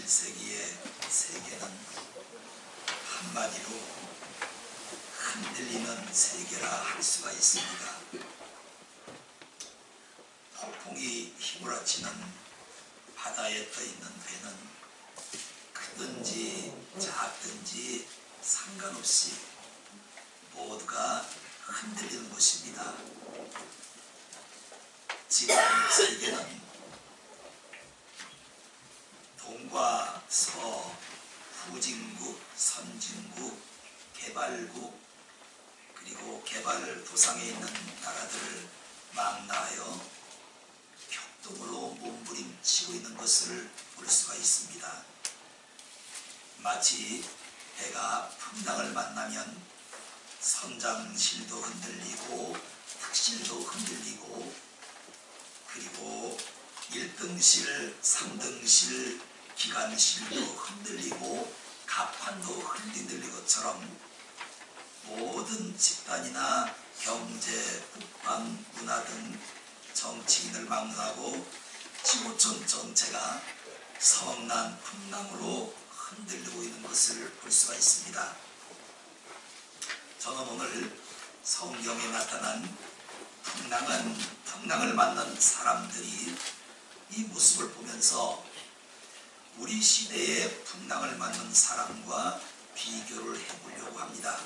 21세기의 세계는 한마디로 흔들리는 세계라 할 수가 있습니다. 폭풍이 휘몰아치는 바다에 떠있는 배는 크든지 작든지 상관없이 모두가 흔들리는 것입니다. 지금 세계는 동과 서, 후진국, 선진국, 개발국, 그리고 개발도상에 있는 나라들을 망라하여 격동으로 몸부림치고 있는 것을 볼 수가 있습니다. 마치 배가 풍랑을 만나면 선장실도 흔들리고 탁실도 흔들리고 그리고 1등실, 3등실, 기관실도 흔들리고 갑판도 흔들릴 것처럼 모든 집단이나 경제, 국방, 문화 등 정치인을 막론하고 지구촌 전체가 성난 풍랑으로 흔들리고 있는 것을 볼 수가 있습니다. 저는 오늘 성경에 나타난 풍랑을 만난 사람들이 이 모습을 보면서 우리 시대의 풍랑을 만난 사람과 비교를 해보려고 합니다.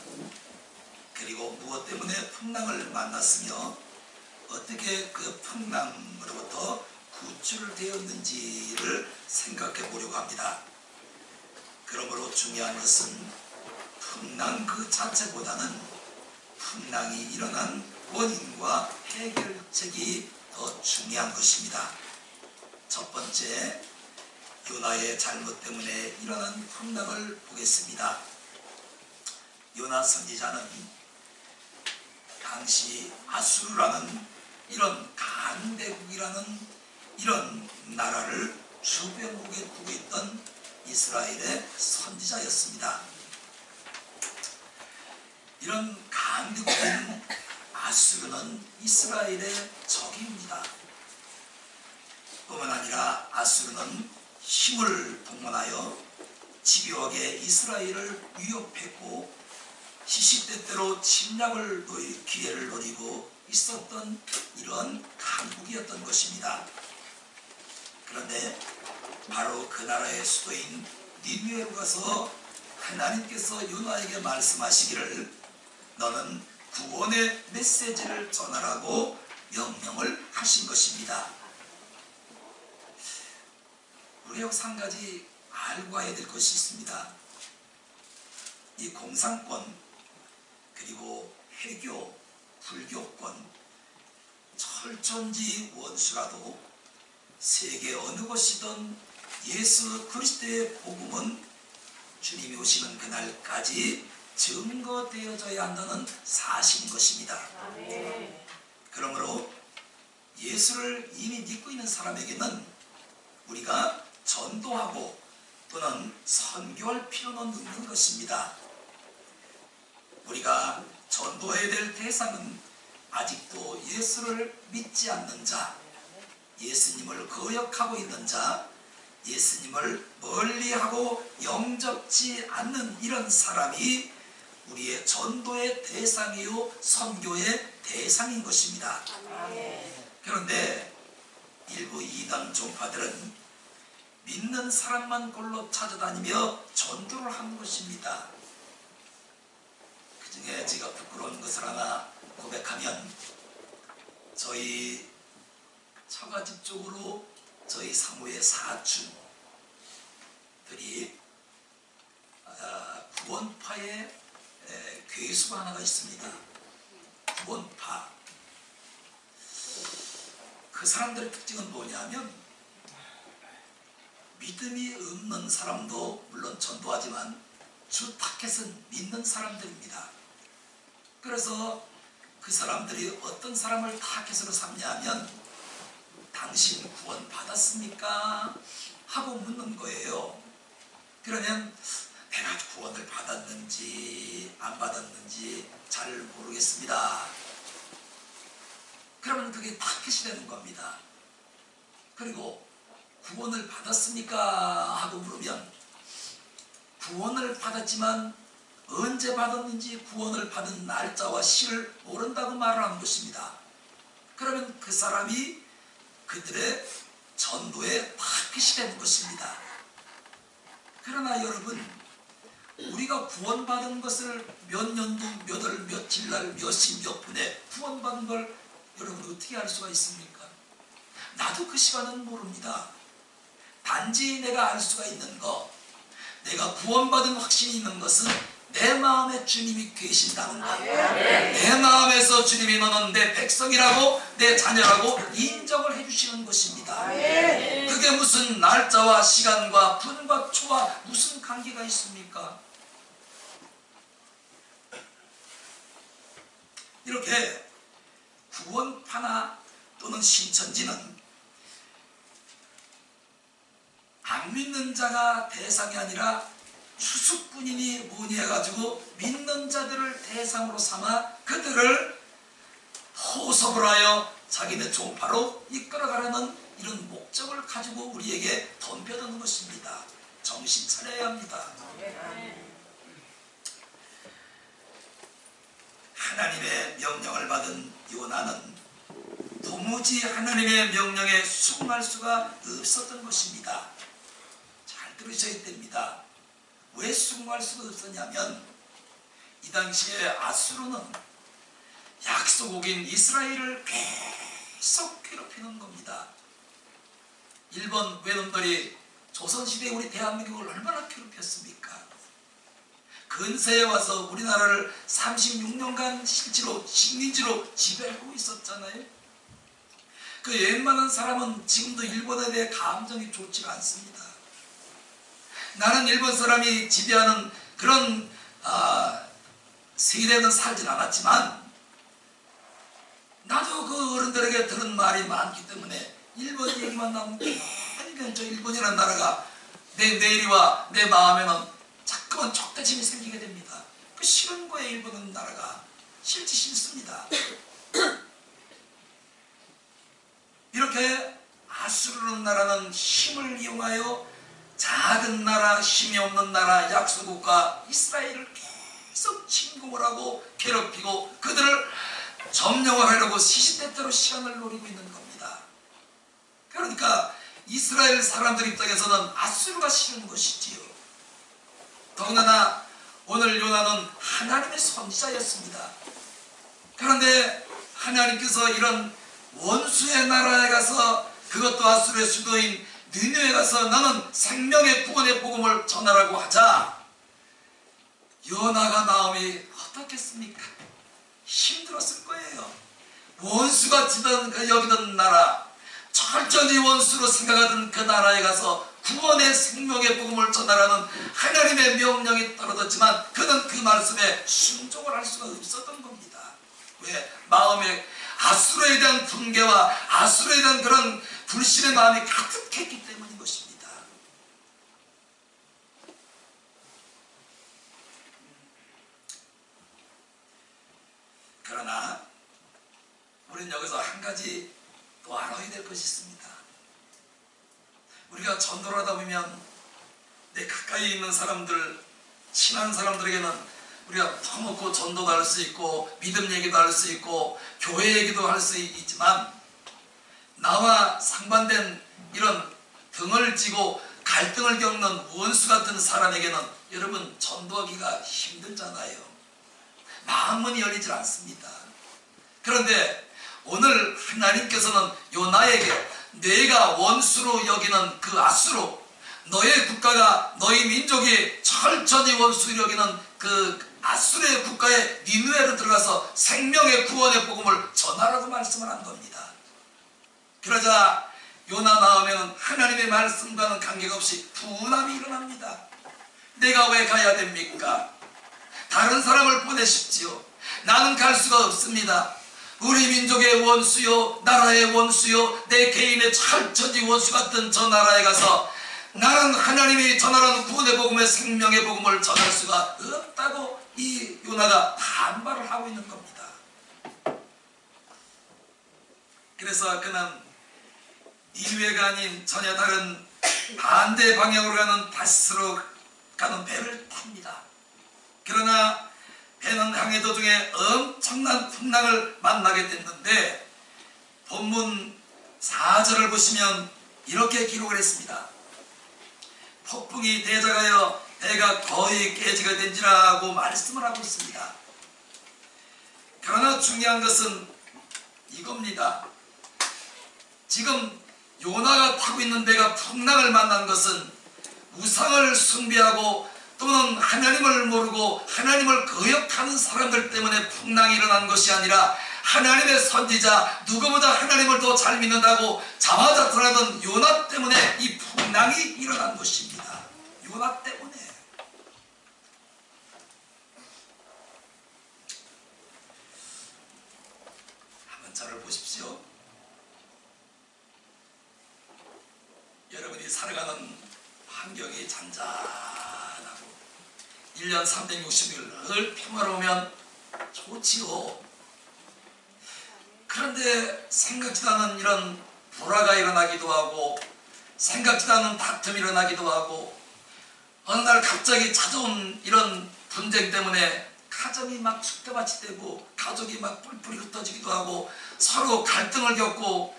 그리고 무엇 때문에 풍랑을 만났으며 어떻게 그 풍랑으로부터 구출을 되었는지를 생각해 보려고 합니다. 그러므로 중요한 것은 풍랑 그 자체보다는 풍랑이 일어난 원인과 해결책이 더 중요한 것입니다. 첫 번째, 요나의 잘못 때문에 일어난 풍랑을 보겠습니다. 요나 선지자는 당시 아수르라는 이런 강대국이라는 이런 나라를 주변국에 두고 있던 이스라엘의 선지자였습니다. 이런 강대국인 아수르는 이스라엘의 적입니다. 뿐만 아니라 아수르는 힘을 동원하여 집요하게 이스라엘을 위협했고 시시때때로 침략을 기회를 노리고 있었던 이런 강국이었던 것입니다. 그런데 바로 그 나라의 수도인 니느웨로 가서 하나님께서 요나에게 말씀하시기를 너는 구원의 메시지를 전하라고 명령을 하신 것입니다. 우리가 한 가지 알고 가야 될 것이 있습니다. 이 공산권 그리고 회교, 불교권, 철천지 원수라도 세계 어느 곳이든 예수 그리스도의 복음은 주님이 오시는 그날까지 증거되어져야 한다는 사실인 것입니다. 그러므로 예수를 이미 믿고 있는 사람에게는 우리가 전도하고 또는 선교할 필요는 없는 것입니다. 우리가 전도해야 될 대상은 아직도 예수를 믿지 않는 자, 예수님을 거역하고 있는 자, 예수님을 멀리하고 영접지 않는 이런 사람이 우리의 전도의 대상이요 선교의 대상인 것입니다. 그런데 일부 이단 종파들은 믿는 사람만 골로 찾아다니며 전도를 하는 것입니다. 그 중에 제가 부끄러운 것을 하나 고백하면 저희 처가집 쪽으로 저희 사모의 사촌들이 구원파의 괴수가 하나가 있습니다. 구원파. 그 사람들의 특징은 뭐냐면 믿음이 없는 사람도 물론 전도하지만 주 타겟은 믿는 사람들입니다. 그래서 그 사람들이 어떤 사람을 타겟으로 삼냐 하면 당신 구원 받았습니까? 하고 묻는 거예요. 그러면 내가 구원을 받았는지 안 받았는지 잘 모르겠습니다. 그러면 그게 타겟이 되는 겁니다. 그리고 구원을 받았습니까? 하고 물으면 구원을 받았지만 언제 받았는지 구원을 받은 날짜와 시를 모른다고 말하는 것입니다. 그러면 그 사람이 그들의 전도에 타깃이 되는 것입니다. 그러나 여러분, 우리가 구원받은 것을 몇 년도 몇 월 며칠 날 몇 시 몇 분에 구원받은 걸 여러분 어떻게 알 수가 있습니까? 나도 그 시간은 모릅니다. 단지 내가 알 수가 있는 것, 내가 구원받은 확신이 있는 것은 내 마음에 주님이 계신다는 것, 내 마음에서 주님이 너는 내 백성이라고 내 자녀라고 인정을 해주시는 것입니다. 그게 무슨 날짜와 시간과 분과 초와 무슨 관계가 있습니까? 이렇게 구원파나 또는 신천지는 안 믿는 자가 대상이 아니라 추수꾼이니 뭐니 해가지고 믿는 자들을 대상으로 삼아 그들을 호섭을 하여 자기네 종파로 이끌어가려는 이런 목적을 가지고 우리에게 덤벼드는 것입니다. 정신 차려야 합니다. 하나님의 명령을 받은 요나는 도무지 하나님의 명령에 순응할 수가 없었던 것입니다. 잘 들으셔야 됩니다. 왜 순응할 수가 없었냐면 이 당시에 아수르는 약소국인 이스라엘을 계속 괴롭히는 겁니다. 일본 외놈들이 조선시대에 우리 대한민국을 얼마나 괴롭혔습니까? 근세에 와서 우리나라를 36년간 실제로 식민지로 지배하고 있었잖아요. 그 웬만한 사람은 지금도 일본에 대해 감정이 좋지가 않습니다. 나는 일본 사람이 지배하는 그런 세대는 살진 않았지만 나도 그 어른들에게 들은 말이 많기 때문에 일본 얘기만 나오면 괜히 저 일본이라는 나라가 내 내일이와 내 마음에는 자꾸만 적대심이 생기게 됩니다. 그 싫은 거예요. 일본은 나라가 싫지 싫습니다. 이렇게 아수르는 나라는 힘을 이용하여 작은 나라, 힘이 없는 나라 약소국가 이스라엘을 계속 침공을 하고 괴롭히고 그들을 점령을 하려고 시시때때로 시간을 노리고 있는 겁니다. 그러니까 이스라엘 사람들 입장에서는 아수르가 싫은 것이지요. 더군다나 오늘 요나는 하나님의 선지자였습니다. 그런데 하나님께서 이런 원수의 나라에 가서 그것도 아수르의 수도인 니느웨에 가서 너는 생명의 구원의 복음을 전하라고 하자 요나가 마음이 어떻겠습니까? 힘들었을 거예요. 원수가 여기던 나라, 철저히 원수로 생각하던 그 나라에 가서 구원의 생명의 복음을 전하라는 하나님의 명령이 떨어졌지만 그는 그 말씀에 순종을 할 수가 없었던 겁니다. 왜? 마음에 아수르에 대한 분개와 아수르에 대한 그런 불신의 마음이 가득했기 때문인 것입니다. 그러나 우리는 여기서 한 가지 또 알아야 될 것이 있습니다. 우리가 전도를 하다 보면 내 가까이 있는 사람들, 친한 사람들에게는 우리가 터놓고 전도도 할 수 있고 믿음 얘기도 할 수 있고 교회 얘기도 할 수 있지만 나와 상반된 이런 등을 지고 갈등을 겪는 원수 같은 사람에게는 여러분 전도하기가 힘들잖아요. 마음문이 열리질 않습니다. 그런데 오늘 하나님께서는 요나에게 내가 원수로 여기는 그 아수르, 너의 국가가 너희 민족이 철저히 원수로 여기는 그 아수르의 국가에 니느웨로 들어가서 생명의 구원의 복음을 전하라고 말씀을 한 겁니다. 그러자 요나 마음에는 하나님의 말씀과는 관계가 없이 분함이 일어납니다. 내가 왜 가야 됩니까? 다른 사람을 보내십시오. 나는 갈 수가 없습니다. 우리 민족의 원수요, 나라의 원수요, 내 개인의 철저히 원수 같은 저 나라에 가서 나는 하나님이 전하라는 구원의 복음의 생명의 복음을 전할 수가 없다고 이 요나가 반발을 하고 있는 겁니다. 그래서 그는 니느웨가 아닌 전혀 다른 반대 방향으로 가는 다시스로 가는 배를 탑니다. 그러나 배는 항해 도중에 엄청난 풍랑을 만나게 됐는데 본문 4절을 보시면 이렇게 기록을 했습니다. 폭풍이 대적하여 배가 거의 깨지게 된지라고 말씀을 하고 있습니다. 그러나 중요한 것은 이겁니다. 지금 요나가 타고 있는 배가 풍랑을 만난 것은 우상을 숭배하고 또는 하나님을 모르고 하나님을 거역하는 사람들 때문에 풍랑이 일어난 것이 아니라 하나님의 선지자, 누구보다 하나님을 더 잘 믿는다고 자화자찬하던 요나 때문에 이 풍랑이 일어난 것입니다. 요나 때문에. 한번 저를 보십시오. 여러분이 살아가는 환경이 잔잔하고 1년 360일 늘 평화로우면 좋지요. 그런데 생각지도 않은 이런 불화가 일어나기도 하고 생각지도 않은 다툼이 일어나기도 하고 어느 날 갑자기 찾아온 이런 분쟁 때문에 가정이 막 쑥대밭이 되고 가족이 막 뿔뿔이 흩어지기도 하고 서로 갈등을 겪고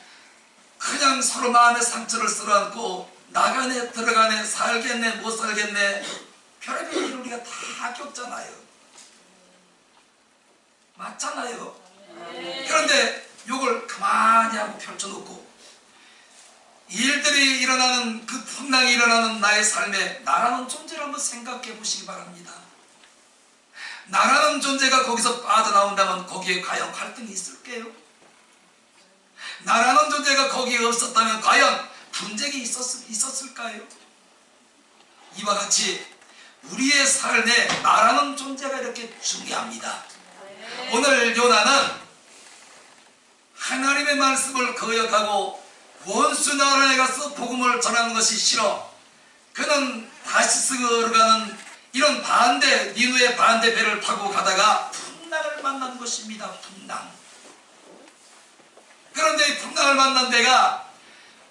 그냥 서로 마음의 상처를 쓸어안고 나가네 들어가네 살겠네 못 살겠네 별의별 일을 우리가 다 겪잖아요. 맞잖아요. 그런데 요걸 가만히 하고 펼쳐놓고 일들이 일어나는 그 풍랑이 일어나는 나의 삶에 나라는 존재를 한번 생각해 보시기 바랍니다. 나라는 존재가 거기서 빠져나온다면 거기에 과연 갈등이 있을게요? 나라는 존재가 거기에 없었다면 과연 분쟁이 있었을까요? 이와 같이 우리의 삶에 나라는 존재가 이렇게 중요합니다. 오늘 요나는 하나님의 말씀을 거역하고 원수 나라에 가서 복음을 전하는 것이 싫어 그는 다시스로 가는 이런 반대 니느웨 반대 배를 타고 가다가 풍랑을 만난 것입니다. 풍랑. 그런데 이 풍랑을 만난 데가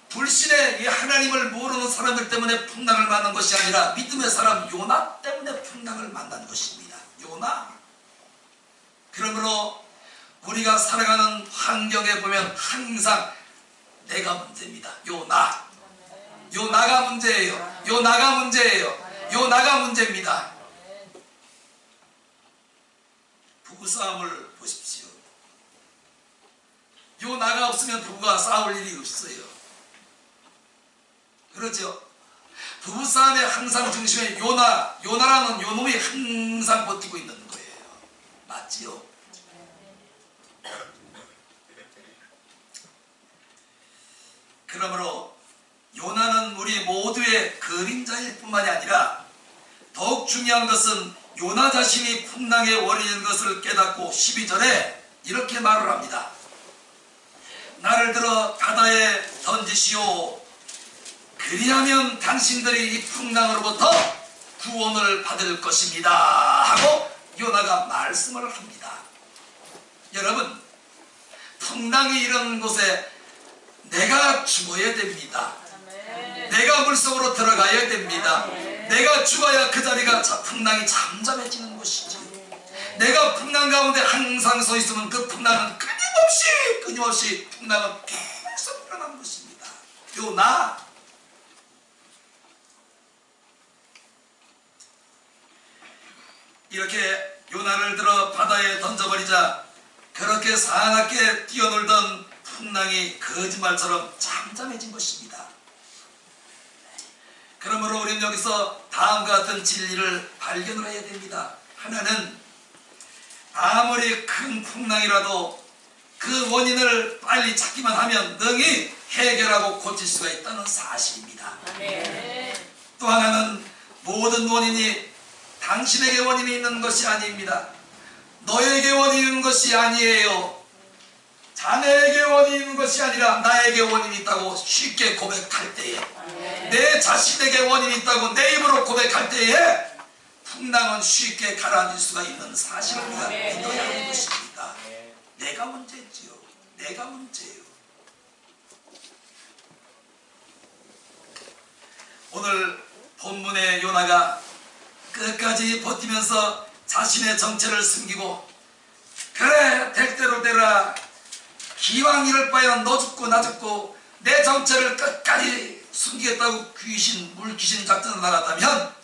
불신의 이 하나님을 모르는 사람들 때문에 풍랑을 만난 것이 아니라 믿음의 사람 요나 때문에 풍랑을 만난 것입니다. 요나. 그러므로 우리가 살아가는 환경에 보면 항상 내가 문제입니다. 요나가 문제예요. 요나가 문제예요. 요나가 문제입니다. 부부싸움을 보십시오. 요나가 없으면 부부가 싸울 일이 없어요. 그렇죠? 부부싸움의 항상 중심에 요나라는 요놈이 항상 버티고 있는 거예요. 맞지요? 그러므로 요나는 우리 모두의 그림자일 뿐만이 아니라 더욱 중요한 것은 요나 자신이 풍랑의 원인인 것을 깨닫고 12절에 이렇게 말을 합니다. 나를 들어 바다에 던지시오. 그리하면 당신들이 이 풍랑으로부터 구원을 받을 것입니다. 하고 요나가 말씀을 합니다. 여러분, 풍랑이 이런 곳에 내가 죽어야 됩니다. 내가 물속으로 들어가야 됩니다. 내가 죽어야 그 자리가 풍랑이 잠잠해지는 것이죠. 내가 풍랑 가운데 항상 서 있으면 그 풍랑은 끊임없이 풍랑은 계속 일어나는 것입니다. 요나. 이렇게 요나를 들어 바다에 던져버리자 그렇게 사납게 뛰어놀던 풍랑이 거짓말처럼 잠잠해진 것입니다. 그러므로 우리는 여기서 다음과 같은 진리를 발견을 해야 됩니다. 하나는 아무리 큰 풍랑이라도 그 원인을 빨리 찾기만 하면 능히 해결하고 고칠 수가 있다는 사실입니다. 또 하나는 모든 원인이 당신에게 원인이 있는 것이 아닙니다. 너에게 원인이 있는 것이 아니에요. 자네에게 원인이 있는 것이 아니라 나에게 원인이 있다고 쉽게 고백할 때에, 내 자신에게 원인이 있다고 내 입으로 고백할 때에 풍랑은 쉽게 가라앉을 수가 있는 사실을 우리가 믿어야 하는 것입니다. 내가 문제지요. 내가 문제예요. 오늘 본문의 요나가 끝까지 버티면서 자신의 정체를 숨기고, 그래 될 대로 되라, 기왕 이럴 바에는 너 죽고 나 죽고 내 정체를 끝까지 숨기겠다고 물귀신 작전을 나갔다면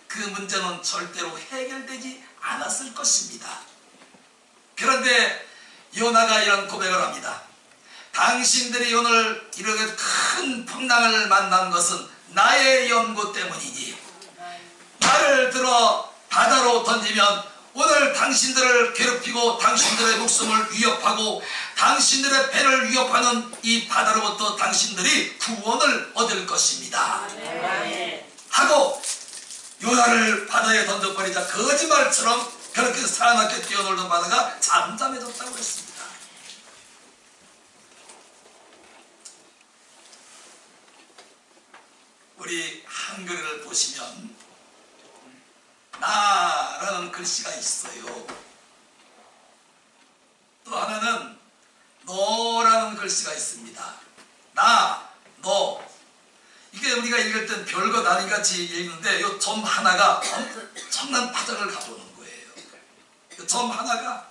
그 문제는 절대로 해결되지 않았을 것입니다. 그런데 요나가 이런 고백을 합니다. 당신들이 오늘 이렇게 큰 풍랑을 만난 것은 나의 연고 때문이니 나를 들어 바다로 던지면 오늘 당신들을 괴롭히고 당신들의 목숨을 위협하고 당신들의 배를 위협하는 이 바다로부터 당신들이 구원을 얻을 것입니다 하고 요나를 바다에 던져버리자 거짓말처럼 그렇게 사납게 뛰어놀던 바다가 잠잠해졌다고 했습니다. 우리 한글을 보시면 나라는 글씨가 있어요. 또 하나는 너라는 글씨가 있습니다. 나, 너. 이게 우리가 읽을 땐 별것 아닌같이 읽는데 이 점 하나가 엄청난 파장을 가져오는 거예요. 이 점 하나가,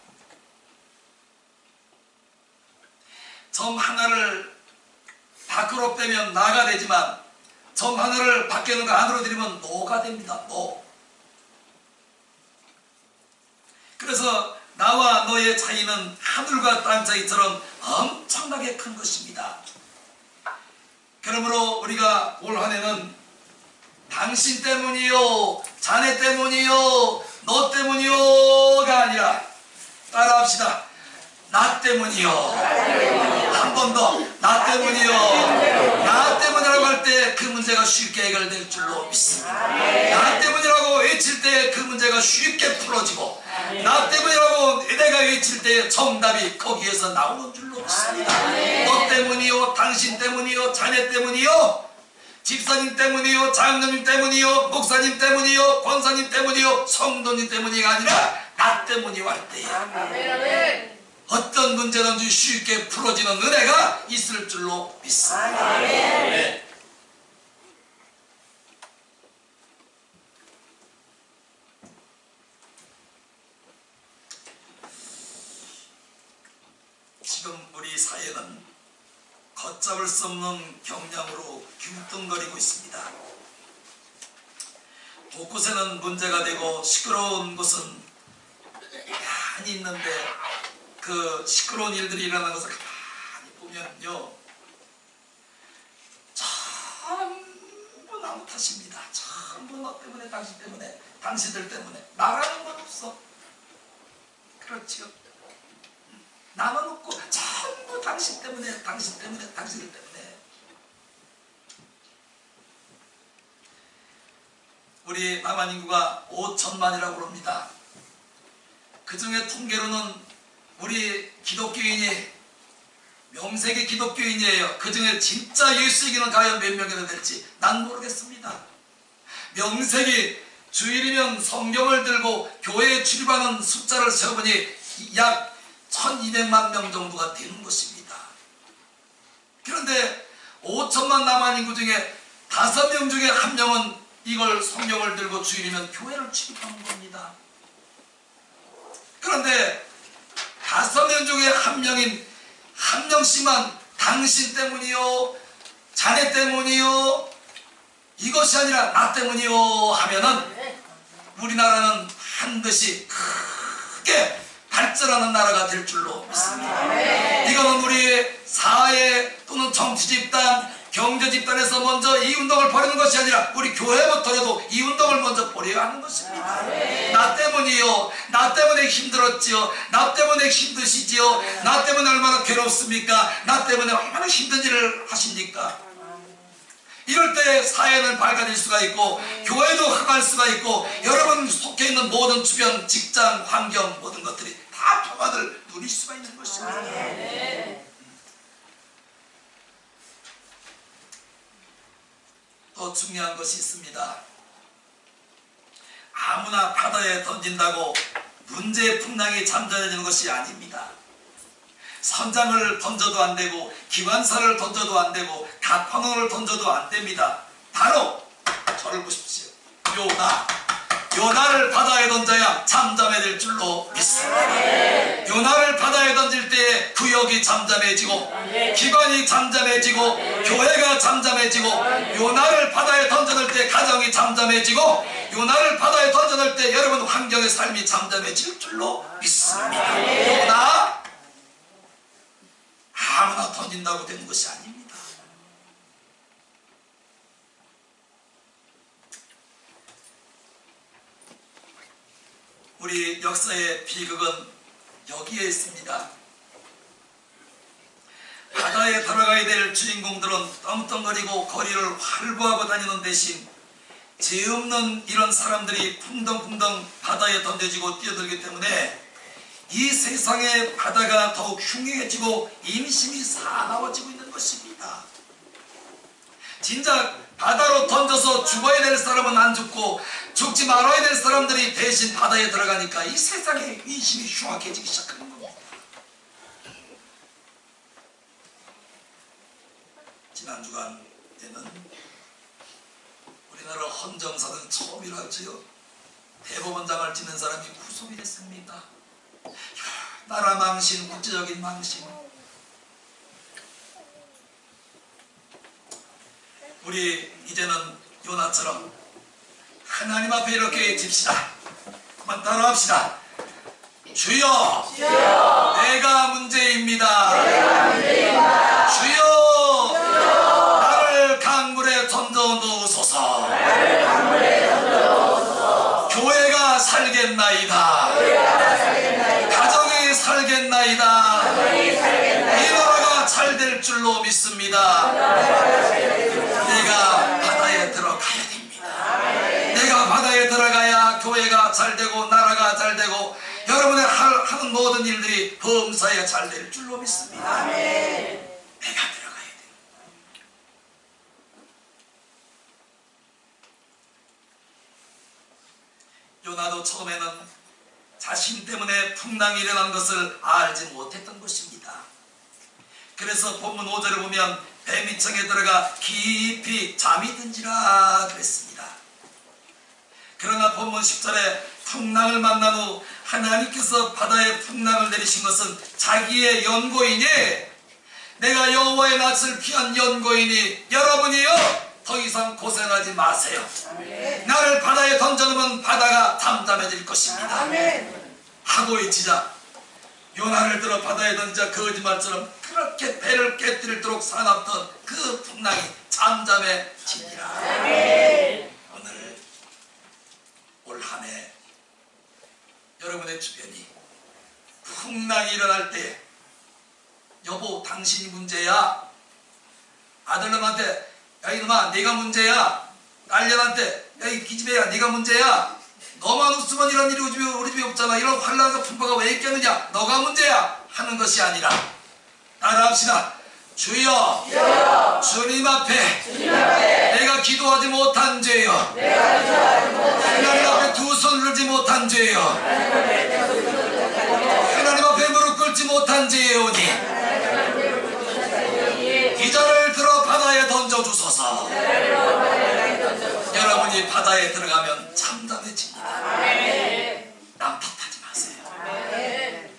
점 하나를 밖으로 빼면 나가 되지만 점 하나를 밖에 있는 거 안으로 들이면 너가 됩니다. 너. 그래서 나와 너의 차이는 하늘과 땅 차이처럼 엄청나게 큰 것입니다. 그러므로 우리가 올 한해는 당신 때문이요, 자네 때문이요, 너 때문이요가 아니라 따라합시다. 나 때문이요. 한 번 더. 나 때문이요. 나 때문이라고 할 때 그 문제가 쉽게 해결될 줄로 믿습니다. 나 때문이라고 외칠 때 그 문제가 쉽게 풀어지고, 나 때문이라고 내가 외칠 때 정답이 거기에서 나오는 줄로 믿습니다. 너 때문이요, 당신 때문이요, 자네 때문이요, 집사님 때문이요, 장로님 때문이요, 목사님 때문이요, 권사님 때문이요, 성도님 때문이가 아니라 나 때문이요 할 때에 어떤 문제든지 쉽게 풀어지는 은혜가 있을 줄로 믿습니다. 네. 지금 우리 사회는 걷잡을 수 없는 경량으로 균등거리고 있습니다. 곳곳에는 문제가 되고 시끄러운 곳은 많이 있는데 그 시끄러운 일들이 일어나는 것을 가만히 보면요, 전부 나무 탓입니다. 전부 너 때문에, 당신 때문에, 당신들 때문에. 나라는 건 없어. 그렇죠. 나만 없고 전부 당신 때문에, 당신 때문에, 당신들 때문에. 우리 남한 인구가 5천만이라고 합니다. 그 중에 통계로는 우리 기독교인이 명색이 기독교인이에요. 그 중에 진짜 예수이기는 과연 몇 명이나 될지 난 모르겠습니다. 명색이 주일이면 성경을 들고 교회에 출입하는 숫자를 세어보니 약 1200만 명 정도가 되는 것입니다. 그런데 5천만 남한 인구 중에 5명 중에 1명은 이걸 성경을 들고 주일이면 교회를 출입하는 겁니다. 그런데 5명 중에 1명인 1명씩만 당신 때문이요, 자네 때문이요, 이것이 아니라 나 때문이요 하면은 우리나라는 반드시 크게 발전하는 나라가 될 줄로 믿습니다. 이거는 우리 사회 또는 정치 집단, 경제 집단에서 먼저 이 운동을 벌이는 것이 아니라 우리 교회부터라도 이 운동을 먼저 벌여야 하는 것입니다. 나 때문이요, 나 때문에 힘들었지요, 나 때문에 힘드시지요, 나 때문에 얼마나 괴롭습니까, 나 때문에 얼마나 힘든 일을 하십니까. 이럴 때 사회는 밝아질 수가 있고 교회도 흥할 수가 있고 여러분 속해 있는 모든 주변 직장, 환경 모든 것들이 다 평화를 누릴 수가 있는 것입니다. 또 중요한 것이 있습니다. 아무나 바다에 던진다고 문제의 풍랑이 잠잠해지는 것이 아닙니다. 선장을 던져도 안되고 기관사를 던져도 안되고 다판원을 던져도 안됩니다. 바로 말을 보십시오. 요나를 바다에 던져야 잠잠해질 줄로 믿습니다. 요나를 바다에 던질 때에 구역이 잠잠해지고 기관이 잠잠해지고 교회가 잠잠해지고 요나를 바다에 던져놓을 때 가정이 잠잠해지고 요나를 바다에 던져놓을 때 여러분 환경의 삶이 잠잠해질 줄로 믿습니다. 요나 아무나 던진다고 되는 것이 아닙니다. 우리 역사의 비극은 여기에 있습니다. 바다에 들어가야 될 주인공들은 떵떵거리고 거리를 활보하고 다니는 대신 죄 없는 이런 사람들이 풍덩풍덩 바다에 던져지고 뛰어들기 때문에 이 세상의 바다가 더욱 흉흉해지고 인심이 사나워지고 있는 것입니다. 진작 바다로 던져서 죽어야 될 사람은 안 죽고 죽지 말아야 될 사람들이 대신 바다에 들어가니까 이 세상의 인심이 흉악해지기 시작하는 겁니다. 지난 주간에는 우리나라 헌정사는 처음이라지요. 대법원장을 지낸 사람이 구속이 됐습니다. 나라 망신, 국제적인 망신. 우리 이제는 요나처럼 하나님 앞에 이렇게 집시다. 한번 따라합시다. 주여, 내가 문제입니다. 주여, 나를 강물에 던져 놓으소서. 교회가 살겠나이다. 가정이 살겠나이다. 이 나라가 잘 될 줄로 믿습니다. 내가 바다에 들어가야 됩니다. 내가 바다에 들어가야 교회가 잘 되고 나라가 잘 되고 여러분의 하는 모든 일들이 범사에 잘 될 줄로 믿습니다. 내가 들어가야 돼요. 요나도 처음에는 자신 때문에 풍랑이 일어난 것을 알지 못했던 것입니다. 그래서 본문 5절에 보면 뱀이청에 들어가 깊이 잠이 든지라 그랬습니다. 그러나 본문 10절에 풍랑을 만난 후 하나님께서 바다에 풍랑을 내리신 것은 자기의 연고이니 내가 여호와의 낯을 피한 연고이니 여러분이요 더 이상 고생하지 마세요. 나를 바다에 던져놓으면 바다가 잠잠해질 것입니다. 하고 있지자 요나를 들어 바다에 던져 거짓말처럼 그렇게 배를 깨뜨리도록 사납던 그 풍랑이 잠잠해지니라. 오늘 올 한 해 여러분의 주변이 풍랑이 일어날 때 여보 당신이 문제야. 아들놈한테 야 이놈아 네가 문제야. 딸년한테 야 이 기집애야 네가 문제야. 너만 웃으면 이런 일이 우리 집에 없잖아. 이런 환란과 풍파가 왜 있겠느냐. 너가 문제야 하는 것이 아니라 따라합시다. 주여, 주님 앞에 내가 기도하지 못한 죄여, 하나님 앞에 두 손 들지 못한 죄여, 하나님 앞에 무릎 꿇지 못한 죄여오니 이 자를 들어 바다에 던져주소서. 여러분이 바다에 들어가면 잠잠해집니다. 남 탓하지 마세요.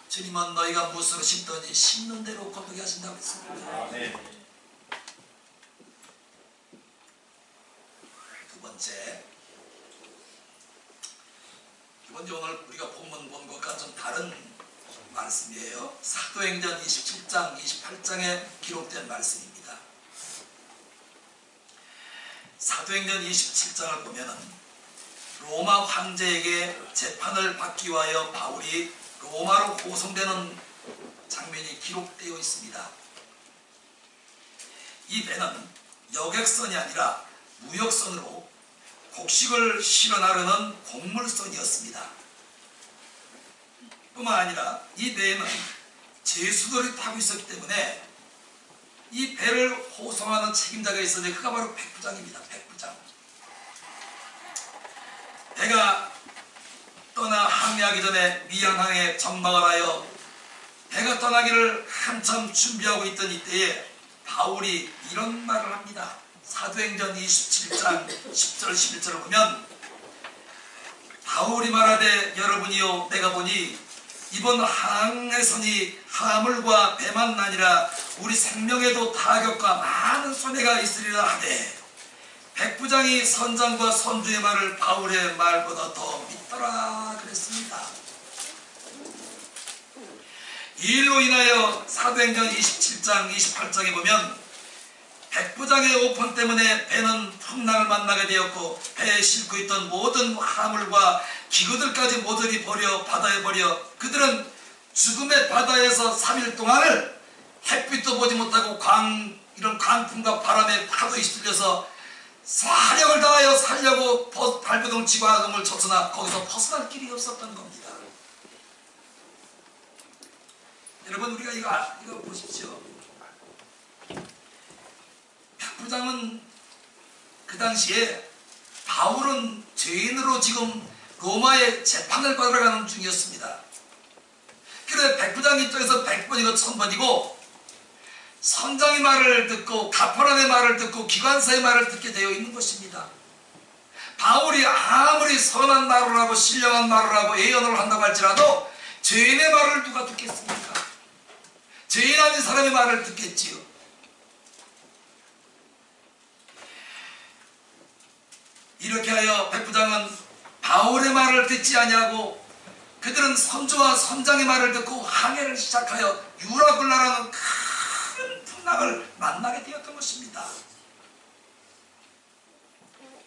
주님은 너희가 무엇을 심더니 심는 대로 거두게 하신다고 했습니다. 두 번째, 오늘 우리가 본문 본 것과 좀 다른 말씀이에요. 사도행전 27장, 28장에 기록된 말씀입니다. 사도행전 27장을 보면은 로마 황제에게 재판을 받기 위하여 바울이 로마로 호송되는 장면이 기록되어 있습니다. 이 배는 여객선이 아니라 무역선으로 곡식을 실어 나르는 곡물선이었습니다. 뿐만 아니라 이 배에는 제수들이 타고 있었기 때문에 이 배를 호송하는 책임자가 있었는데 그가 바로 백부장입니다. 백부장. 배가 떠나 항해하기 전에 미양항에 정박을 하여 배가 떠나기를 한참 준비하고 있던 이때에 바울이 이런 말을 합니다. 사도행전 27장 10절 11절을 보면 바울이 말하되 여러분이요 내가 보니 이번 항해선이 화물과 배만 아니라 우리 생명에도 타격과 많은 손해가 있으리라 하되 백부장이 선장과 선주의 말을 바울의 말보다 더 믿더라 그랬습니다. 이 일로 인하여 사도행전 27장 28장에 보면 백부장의 오폰 때문에 배는 풍랑을 만나게 되었고 배에 싣고 있던 모든 화물과 기구들까지 모조리 버려 바다에 버려 그들은 죽음의 바다에서 3일 동안을 햇빛도 보지 못하고 이런 강풍과 바람에 파도에 휩쓸려서 사력을 다하여 살려고 발버둥을 치고 아금을 쳤으나 거기서 벗어날 길이 없었던 겁니다. 여러분 우리가 이거 보십시오. 백부장은 그 당시에 바울은 죄인으로 지금 로마의 재판을 받으러 가는 중이었습니다. 그래서 백부장 입장에서 100번이고 1000번이고 선장의 말을 듣고 가퍼란의 말을 듣고 기관사의 말을 듣게 되어 있는 것입니다. 바울이 아무리 선한 말을 하고 신령한 말을 하고 예언을 한다고 할지라도 죄인의 말을 누가 듣겠습니까? 죄인 아닌 사람의 말을 듣겠지요. 이렇게 하여 백부장은 바울의 말을 듣지 아니하고 그들은 선주와 선장의 말을 듣고 항해를 시작하여 유라굴라라는 큰 풍랑을 만나게 되었던 것입니다.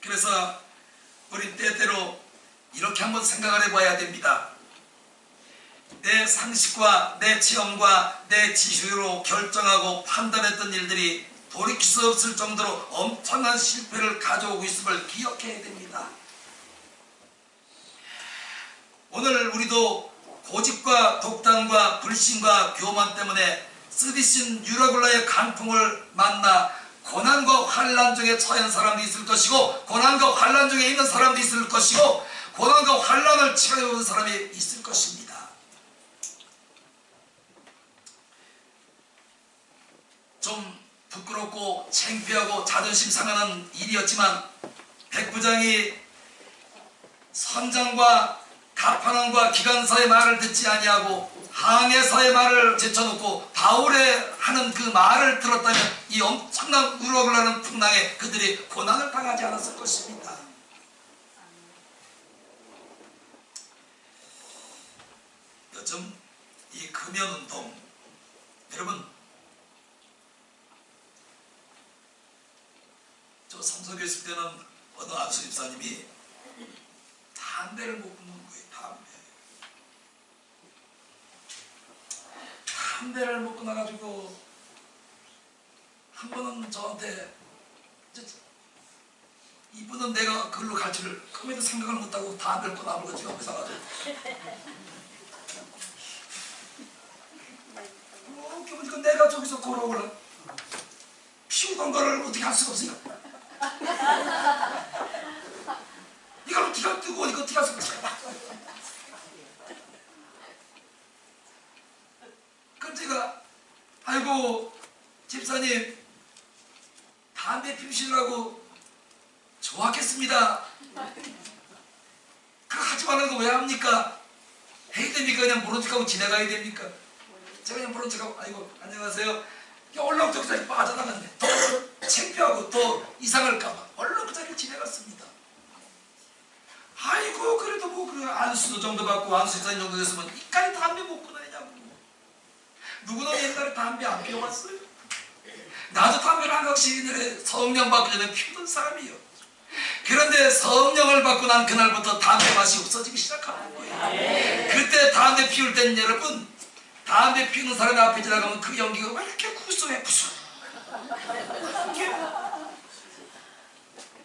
그래서 우리 때때로 이렇게 한번 생각을 해봐야 됩니다. 내 상식과 내 체험과 내 지식으로 결정하고 판단했던 일들이 돌이킬 수 없을 정도로 엄청난 실패를 가져오고 있음을 기억해야 됩니다. 오늘 우리도 고집과 독단과 불신과 교만 때문에 쓰디신 유라굴라의 강풍을 만나 고난과 환난 중에 처한 사람도 있을 것이고 고난과 환난 중에 있는 사람도 있을 것이고 고난과 환난을 치러온 사람이 있을 것입니다. 좀 부끄럽고 창피하고 자존심 상하는 일이었지만 백부장이 선장과 가판원과 기관사의 말을 듣지 아니하고 항해사의 말을 제쳐놓고 바울의 하는 그 말을 들었다면 이 엄청난 우럭을 하는 풍랑에 그들이 고난을 당하지 않았을 것입니다. 요즘 이 금연운동 여러분 저 성서교 있을 때는 어느 안수 집사님이 담배를 못 끊는 거예요. 담배를 못 끊어가지고 한 번은 저한테 이분은 내가 그걸로 갈 줄을 꿈에도 생각을 못하고 담배를 끊어버리고 지금 앞에 사가지고 이렇게 보니까 내가 저기서 걸어오라 피우던 거를 어떻게 할 수가 없으니까 이걸 어떻게 할 뜨고 이거 어떻게 할 수가 없어. 그럼 제가 아이고 집사님 담배 피우시느라고 좋았겠습니다. 그거 하지 말라는 거 왜 합니까? 해야 됩니까? 그냥 모른 척하고 지나가야 됩니까? 제가 그냥 모른 척하고 아이고 안녕하세요. 얼른 그 자리에 빠져나갔네. 더 창피하고 더 이상할까봐 얼른 그 자리에 지나갔습니다. 아이고 그래도 뭐 그래 안수 정도 받고 안수 집사님 정도 됐으면 이까지 담배 못 끊어내냐고. 누구는 옛날에 담배 안 피워봤어요? 나도 담배를 한 각씩 옛날에 성령 받기 전에 피우던 사람이에요. 그런데 성령을 받고 난 그날부터 담배 맛이 없어지기 시작하는 거예요. 그때 담배 피울 땐 여러분 담배 피우는 사람이 앞에 지나가면 그 연기가 왜 이렇게 구수해 구수.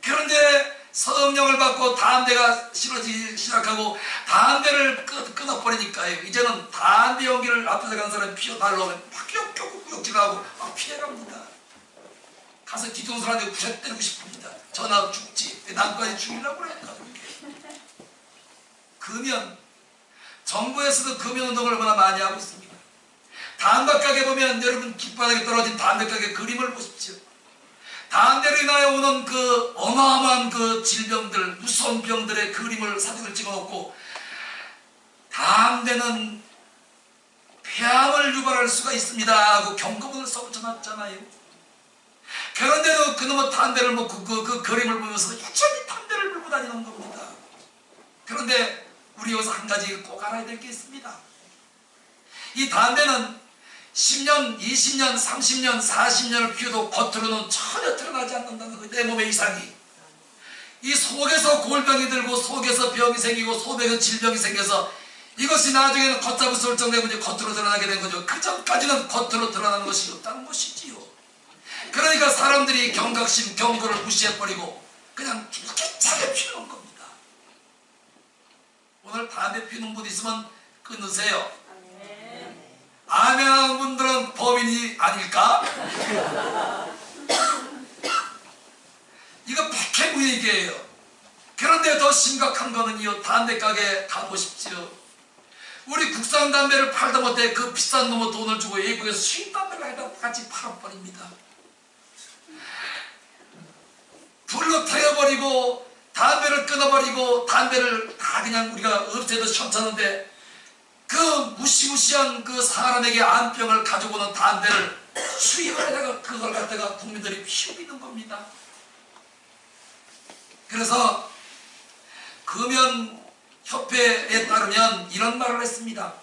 그런데 성령을 받고 담배가 싫어지기 시작하고 담배를 끊어버리니까요. 이제는 담배 연기를 앞에서 가는 사람이 피워달라고 막 구역질하고 막 피해갑니다. 가서 뒤통수 사람한테 부셔 때리고 싶습니다. 전화 죽지. 남까지 죽이려고 그러니까. 금연. 정부에서도 금연운동을 얼마나 많이 하고 있습니다. 담배가게 보면 여러분 길바닥에 떨어진 담배가게 그림을 보십시오. 담배로 인하여 오는 그 어마어마한 그 질병들, 무서운 병들의 그림을 사진을 찍어놓고, 담배는 폐암을 유발할 수가 있습니다 하고 경고문을 써붙여놨잖아요. 그런데도 그놈의 담배를 먹고 그 그림을 보면서 여전히 담배를 물고 다니는 겁니다. 그런데 우리 여기서 한 가지 꼭 알아야 될 게 있습니다. 이 담배는 10년, 20년, 30년, 40년을 피워도 겉으로는 전혀 드러나지 않는다는 거예요. 내 몸의 이상이. 이 속에서 골병이 들고 속에서 병이 생기고 속에서 질병이 생겨서 이것이 나중에는 걷잡을 수 없을 정도의 문제 겉으로 드러나게 된 거죠. 그 전까지는 겉으로 드러나는 것이 없다는 것이지요. 그러니까 사람들이 경각심, 경고를 무시해버리고 그냥 줄기차게 피우는 겁니다. 오늘 담배 피우는 분 있으면 끊으세요. 아멘 하는 분들은 범인이 아닐까? 이거 백해무익이에요. 그런데 더 심각한 거는요, 담배 가게 가보십시오. 우리 국산 담배를 팔다 못해 그 비싼 놈의 돈을 주고 외국에서 수입 담배를 해다 같이 팔아버립니다. 불로 태워버리고 담배를 끊어버리고 담배를 다 그냥 우리가 없애도 시원찮은데 그 무시무시한 그 사람에게 암병을 가지고 오는 담배를 수입을 해다가 그걸 갖다가 국민들이 피우고 있는 겁니다. 그래서 금연협회에 따르면 이런 말을 했습니다.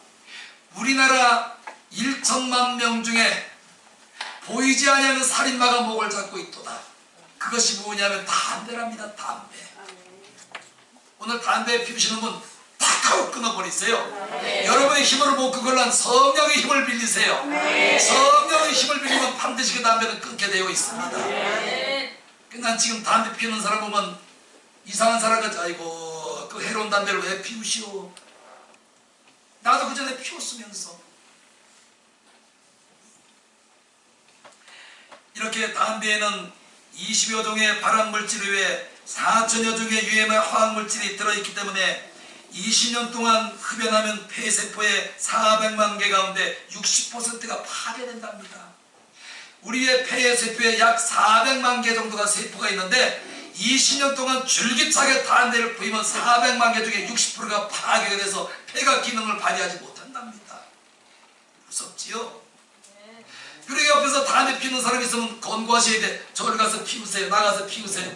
우리나라 1천만 명 중에 보이지 아니하는 살인마가 목을 잡고 있도다. 그것이 뭐냐면 담배랍니다. 담배. 오늘 담배 피우시는 분 탁 하고 끊어버리세요. 여러분의 힘으로 못 그걸로 성령의 힘을 빌리세요. 성령의 힘을 빌리면 반드시 그 담배는 끊게 되어 있습니다. 난 지금 담배 피우는 사람 보면 이상한 사람 같지. 아이고 그 해로운 담배를 왜 피우시오. 나도 그 전에 피웠으면서. 이렇게 담배에는 20여 종의 발암물질 외에 4천여 종의 유해물 화학물질이 들어있기 때문에 20년 동안 흡연하면 폐세포의 400만 개 가운데 60%가 파괴된답니다. 우리의 폐세포에 약 400만 개 정도가 세포가 있는데 20년 동안 줄기차게 담배를 피우면 400만 개 중에 60%가 파괴가 돼서 폐가 기능을 발휘하지 못한답니다. 무섭지요? 그리고 옆에서 담배 피우는 사람이 있으면 권고하셔야 돼. 저리 가서 피우세요. 나가서 피우세요.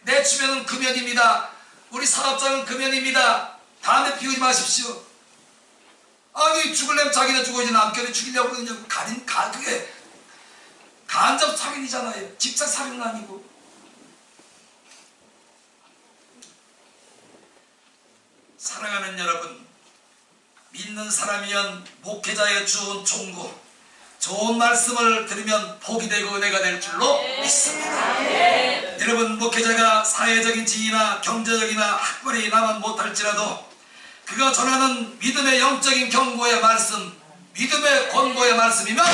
내 주변은 금연입니다. 우리 사업장은 금연입니다. 담배 피우지 마십시오. 아니 죽을래면 자기네 죽어야지 남편이 죽이려고 그러냐고. 그게 간접 살인이잖아요. 직접 살인은 아니고. 사랑하는 여러분, 믿는 사람이면 목회자의 주은 총고 좋은 말씀을 들으면 복이 되고 은혜가 될 줄로 믿습니다. 여러분, 목회자가 사회적인 지위나 경제적이나 학벌이 나만 못할지라도 그가 전하는 믿음의 영적인 경고의 말씀, 믿음의 권고의 말씀이면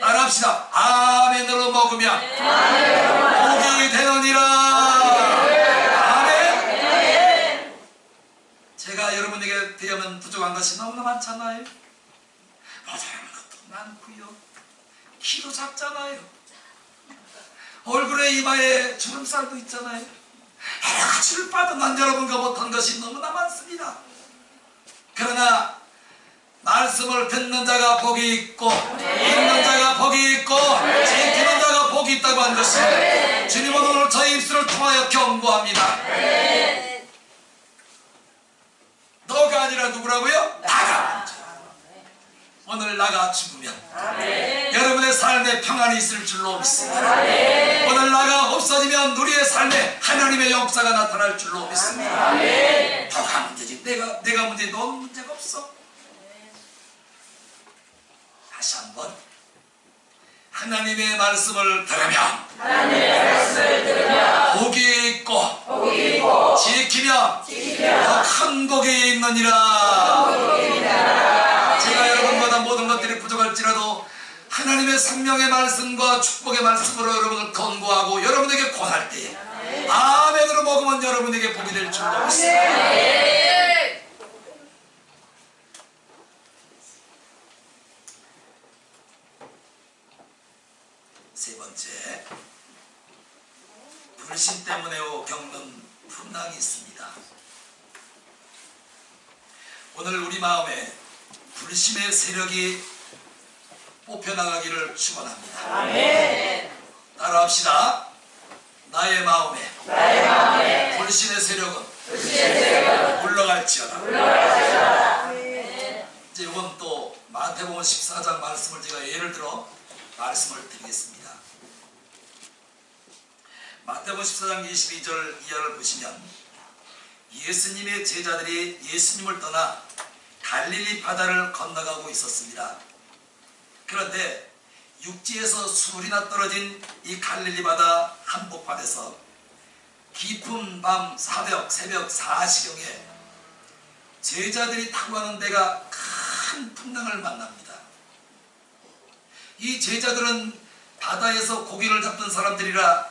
따라합시다. 아멘으로 먹으면 복이 되느니라. 아멘. 제가 여러분에게 대하면 부족한 것이 너무나 많잖아요. 모자란 것도 많고요. 키도 작잖아요. 얼굴에 이마에 주름살도 있잖아요. 여러 가지를 봐도 난 여러분과 못한 것이 너무나 많습니다. 그러나 말씀을 듣는 자가 복이 있고 읽는 자가 복이 있고 지키는 자가 복이 있다고 한 것이 주님은 오늘 저희 입술을 통하여 경고합니다. 너가 아니라 누구라고요? 나가. 오늘 나가 죽으면 여러분의 삶에 평안이 있을 줄로 믿습니다. 오늘 나가 없어지면 우리의 삶에 하나님의 역사가 나타날 줄로 믿습니다. 너가 문제지. 내가 문제, 넌 문제가 없어. 다시 한번 하나님의 말씀을 들으면 복이 있고 지키면 더 큰 복이 있느니라. 제가 여러분보다 모든 것들이 부족할지라도 하나님의 생명의 말씀과 축복의 말씀으로 여러분을 권고하고 여러분에게 권할 때에 아멘으로 먹으면 여러분에게 복이 될 줄로 믿습니다. 세 번째, 불신 때문에 겪는 풍랑이 있습니다. 오늘 우리 마음에 불신의 세력이 뽑혀나가기를 축원합니다. 아멘. 따라합시다. 나의 마음에 불신의 세력은 물러갈지어다. 이제 이건 또 마태복음 14장 말씀을 제가 예를 들어 말씀을 드리겠습니다. 마태복음 14장 22절 이하를 보시면 예수님의 제자들이 예수님을 떠나 갈릴리 바다를 건너가고 있었습니다. 그런데 육지에서 수울이나 떨어진 이 갈릴리 바다 한복판에서 깊은 밤 새벽 4시경에 제자들이 타고 가는 배가 큰 풍랑을 만납니다. 이 제자들은 바다에서 고기를 잡던 사람들이라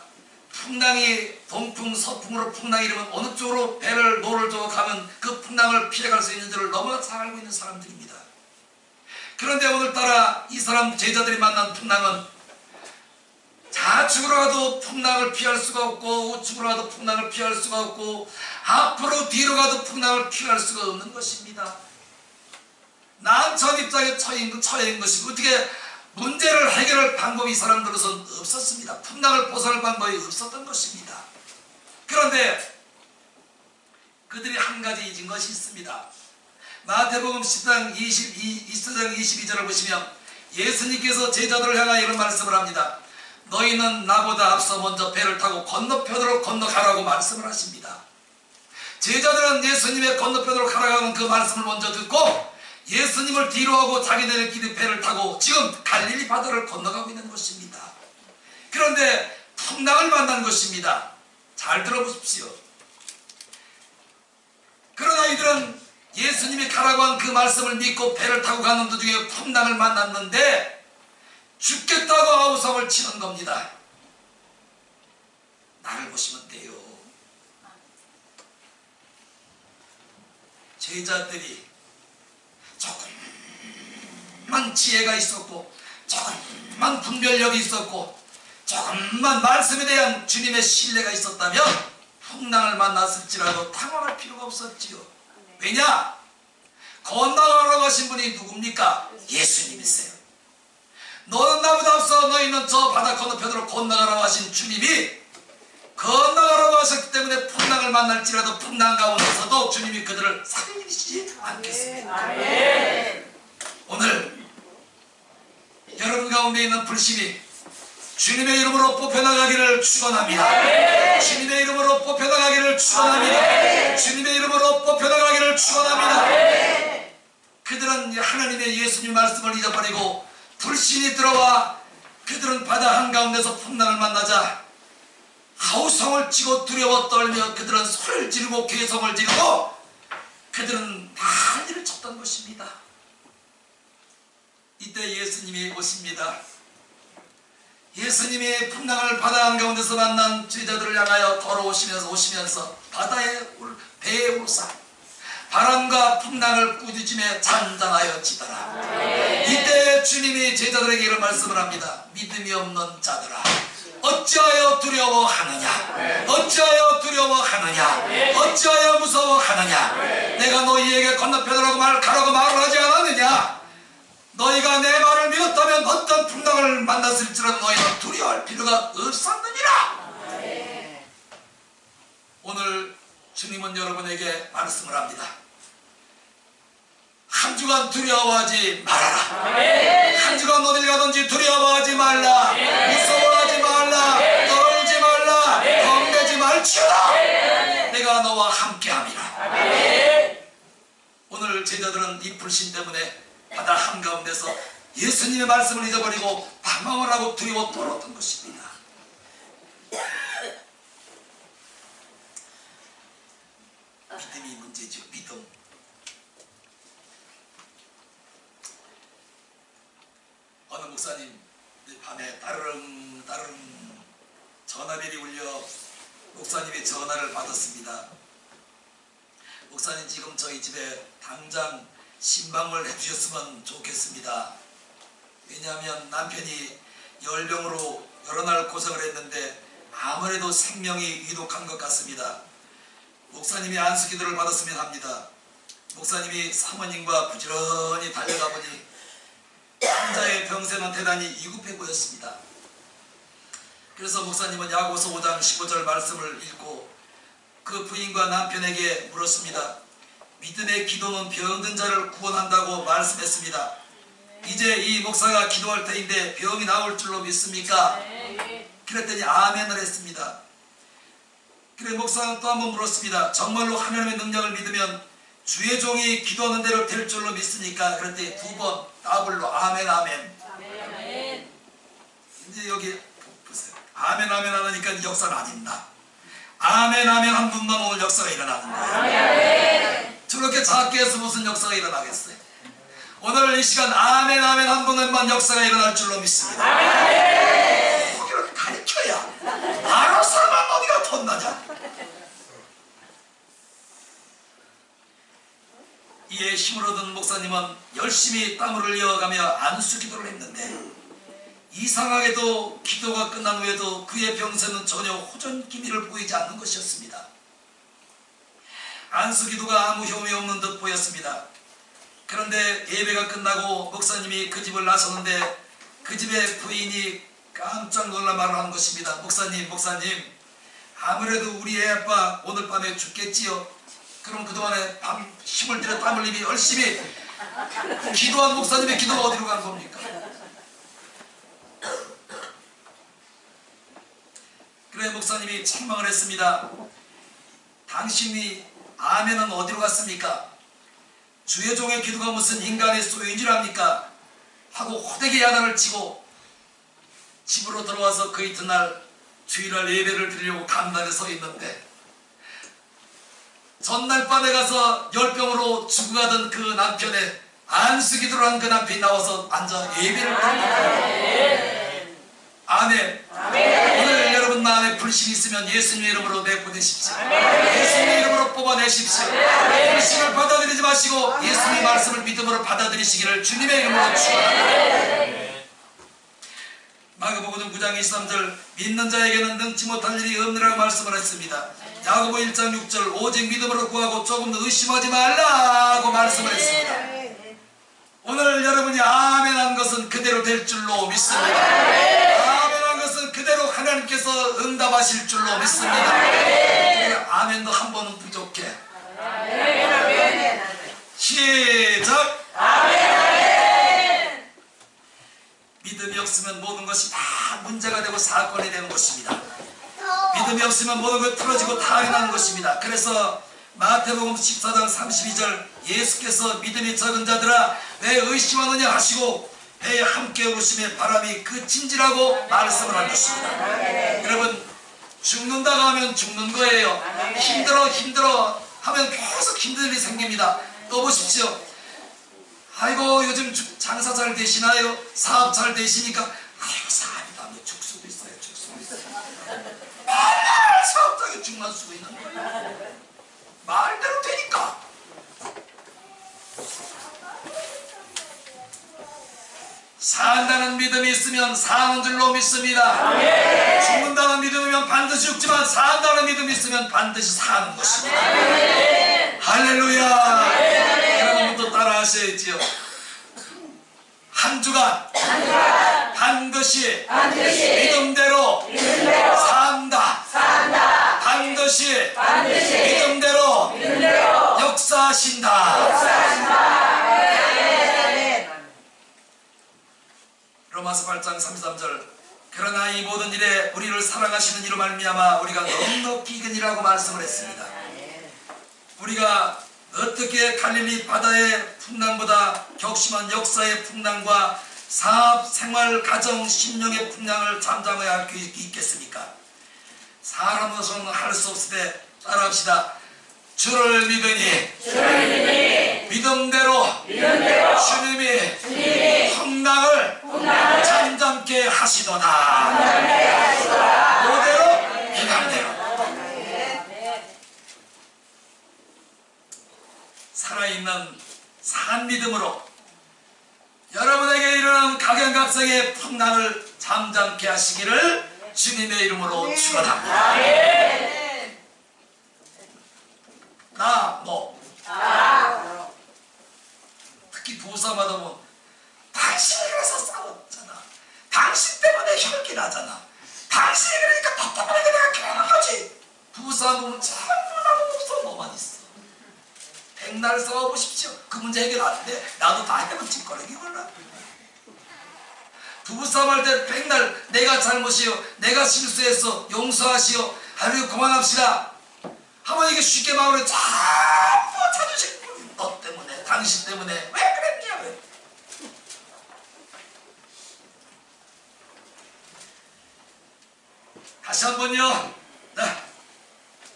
풍랑이 동풍 서풍으로 풍랑이 이르면 어느 쪽으로 배를 노를 저어 가면 그 풍랑을 피해갈 수 있는 줄을 너무나 잘 알고 있는 사람들입니다. 그런데 오늘따라 이 사람 제자들이 만난 풍랑은 좌측으로 가도 풍랑을 피할 수가 없고 우측으로 가도 풍랑을 피할 수가 없고 앞으로 뒤로 가도 풍랑을 피할 수가 없는 것입니다. 난처한 입장에 처해인 것이고 어떻게 문제를 해결할 방법이 이 사람들로서는 없었습니다. 풍랑을 벗어날 방법이 없었던 것입니다. 그런데 그들이 한 가지 잊은 것이 있습니다. 마태복음 10장 22절을 보시면 예수님께서 제자들을 향하여 이런 말씀을 합니다. 너희는 나보다 앞서 먼저 배를 타고 건너편으로 건너가라고 말씀을 하십니다. 제자들은 예수님의 건너편으로 가라가는 그 말씀을 먼저 듣고 예수님을 뒤로하고 자기들끼리 배를 타고 지금 갈릴리 바다를 건너가고 있는 것입니다. 그런데 풍랑을 만난 것입니다. 잘 들어보십시오. 그러나 이들은 예수님이 가라고 한 그 말씀을 믿고 배를 타고 가는 도중에 풍랑을 만났는데 죽겠다고 아우성을 치는 겁니다. 나를 보시면 돼요. 제자들이 조금만 지혜가 있었고 조금만 분별력이 있었고 조금만 말씀에 대한 주님의 신뢰가 있었다면 풍랑을 만났을지라도 당황할 필요가 없었지요. 왜냐? 건너가라고 하신 분이 누굽니까? 예수님이세요. 너는 나보다 앞서 너희는 저 바다 건너편으로 건너가라고 하신 주님이 건너가라고 하셨기 때문에 풍랑을 만날지라도 풍랑 가운데서도 주님이 그들을 살리시지 않겠습니다. 아멘. 오늘 여러분 가운데 있는 불신이 주님의 이름으로 뽑혀나가기를 축원합니다. 주님의 이름으로 뽑혀나가기를 축원합니다. 주님의 이름으로 뽑혀나가기를 축원합니다. 그들은 하나님의 예수님 말씀을 잊어버리고 불신이 들어와 그들은 바다 한가운데서 풍랑을 만나자 아우성을 치고 두려워 떨며 그들은 소리를 지르고 괴성을 지르고 그들은 난리를 쳤던 것입니다. 이때 예수님이 오십니다. 예수님이 풍랑을 바다 한가운데서 만난 제자들을 향하여 걸어오시면서 배에 올사 바람과 풍랑을 꾸짖으며 잔잔하여지더라. 이때 주님이 제자들에게 이런 말씀을 합니다. 믿음이 없는 자들아 어찌하여 두려워하느냐? 어찌하여 두려워하느냐? 어찌하여 무서워하느냐? 내가 너희에게 건너편으로 가라고 말을 하지 않았느냐? 너희가 내 말을 믿었다면 어떤 풍랑을 만났을지라도 너희는 두려워할 필요가 없었느니라. 오늘 주님은 여러분에게 말씀을 합니다. 한 주간 두려워하지 말아라. 한 주간 어딜 가든지 두려워하지 말라. 무서워하지 말라. 떨지 말라. 겁내지 말지어다. 내가 너와 함께함이라. 오늘 제자들은 이 불신 때문에 바다 한가운데서 예수님의 말씀을 잊어버리고 방황을 하고 두려워 떨었던 것입니다. 믿음이 문제죠. 믿음. 어느 목사님 밤에 따르릉 전화벨이 울려 목사님이 전화를 받았습니다. 목사님 지금 저희 집에 당장 신방을 해주셨으면 좋겠습니다. 왜냐하면 남편이 열병으로 여러 날 고생을 했는데 아무래도 생명이 위독한 것 같습니다. 목사님이 안수기도를 받았으면 합니다. 목사님이 사모님과 부지런히 달려가 보니 환자의 병세는 대단히 위급해 보였습니다. 그래서 목사님은 야고보서 5장 15절 말씀을 읽고 그 부인과 남편에게 물었습니다. 믿음의 기도는 병든 자를 구원한다고 말씀했습니다. 이제 이 목사가 기도할 때인데 병이 나올 줄로 믿습니까? 그랬더니 아멘을 했습니다. 그래 목사는 또 한번 물었습니다. 정말로 하나님의 능력을 믿으면 주의 종이 기도하는 대로 될 줄로 믿습니까? 그랬더니 두 번 더블로 아멘 아멘. 이제 여기 보세요. 아멘 아멘 하니까 역사는 안 있나? 아멘 아멘 한 분만 오늘 역사가 일어나는 거예요. 저렇게 작게 해서 무슨 역사가 일어나겠어요? 오늘 이 시간 아멘 아멘 한 분만 역사가 일어날 줄로 믿습니다. 거기를 가르쳐야 알아서만 어디가 덧나냐. 이에 힘을 얻은 목사님은 열심히 땀을 흘려가며 안수기도를 했는데 이상하게도 기도가 끝난 후에도 그의 병세는 전혀 호전 기미를 보이지 않는 것이었습니다. 안수기도가 아무 효험이 없는 듯 보였습니다. 그런데 예배가 끝나고 목사님이 그 집을 나섰는데 그 집의 부인이 깜짝 놀란 말을 한 것입니다. 목사님 아무래도 우리 애 아빠 오늘 밤에 죽겠지요. 그럼 그동안에 힘을 들여 땀 흘리며 열심히 기도한 목사님의 기도가 어디로 간 겁니까? 그래 목사님이 책망을 했습니다. 당신이 아멘은 어디로 갔습니까? 주의 종의 기도가 무슨 인간의 소유인 줄 압니까? 하고 호되게 야단을 치고 집으로 들어와서 그 이튿날 주일날 예배를 드리려고 간단에 서 있는데 전날 밤에 가서 열병으로 죽어가던 그 남편의 안수기도를 한 그 남편이 나와서 앉아 예배를 드립니다. 아멘. 오늘 여러분 마음에 불신이 있으면 예수님의 이름으로 내보내십시오. 예수님의 이름으로 뽑아내십시오. 불신을 받아들이지 마시고 예수님의 말씀을 믿음으로 받아들이시기를 주님의 이름으로 축원합니다. 마가복음 9장 23절 믿는 자에게는 능치 못할 일이 없느라고 말씀을 했습니다. 야고보 1장 6절 오직 믿음으로 구하고 조금도 의심하지 말라고 말씀을 했습니다. 오늘 여러분이 아멘한 것은 그대로 될 줄로 믿습니다. 아멘한 것은 그대로 하나님께서 응답하실 줄로 믿습니다. 아멘도 한 번은 부족해. 시작. 믿음이 없으면 모든 것이 다 문제가 되고 사건이 되는 것입니다. 믿음이 없으면 모든 것이 틀어지고 타락이 나는 것입니다. 그래서 마태복음 14장 32절 예수께서 믿음이 적은 자들아 왜 의심하느냐 하시고 배에 함께 오르심에 바람이 그친지라고 말씀을 한 것입니다. 여러분 죽는다고 하면 죽는 거예요. 힘들어 하면 계속 힘든 일이 생깁니다. 또 보십시오. 아이고 요즘 장사 잘 되시나요? 사업 잘 되시니까 아이고 사업이 나면 죽수도 있어요. 맨날 사업장에 죽만 쓰고 있는 거예요. 말대로 되니까. 산다는 믿음이 있으면 사는 줄로 믿습니다. 죽는다는 믿음이면 반드시 죽지만 산다는 믿음이 있으면 반드시 사는 것입니다. 할렐루야. 여러분도 따라 하셔야지요. 한 주간 반드시 믿음대로 산다. 반드시 믿음대로 역사하신다. 로마서 8장 33절 그러나 이 모든 일에 우리를 사랑하시는 이로 말미암아 우리가 넉넉히 이기니라고 말씀을 했습니다. 우리가 어떻게 갈릴리 바다의 풍랑보다 격심한 역사의 풍랑과 사업, 생활, 가정, 심령의 풍랑을 잠잠해야 할 수 있겠습니까? 사람으로서는 할 수 없을 때 따라합시다. 주를 믿으니 믿음대로 주님이 풍랑을 잠잠케 하시도다. 그대로 이강대로 살아있는 산 믿음으로 여러분에게 일어난 각양각색의 풍랑을 잠잠케 하시기를 주님의 이름으로 축원합니다. 나, 너. 특히 부부싸움하다 보면 당신이 그래서 싸웠잖아. 당신 때문에 혈기나잖아. 당신이 그러니까 답답하니까 내가 결혼하지. 부부싸움 보면 전부 나도 없어. 너만 있어. 백날 싸워보십시오. 그 문제 해결 안 돼. 나도 다 해본 찌꺼레기 걸라. 부부싸움 할 때 백날 내가 잘못이요, 내가 실수했어, 용서하시오, 아유 그만합시다 하면 이게 쉽게 마음으로 전부 자존심. 너 때문에, 당신 때문에 왜 그랬냐 왜. 다시 한번요. 네.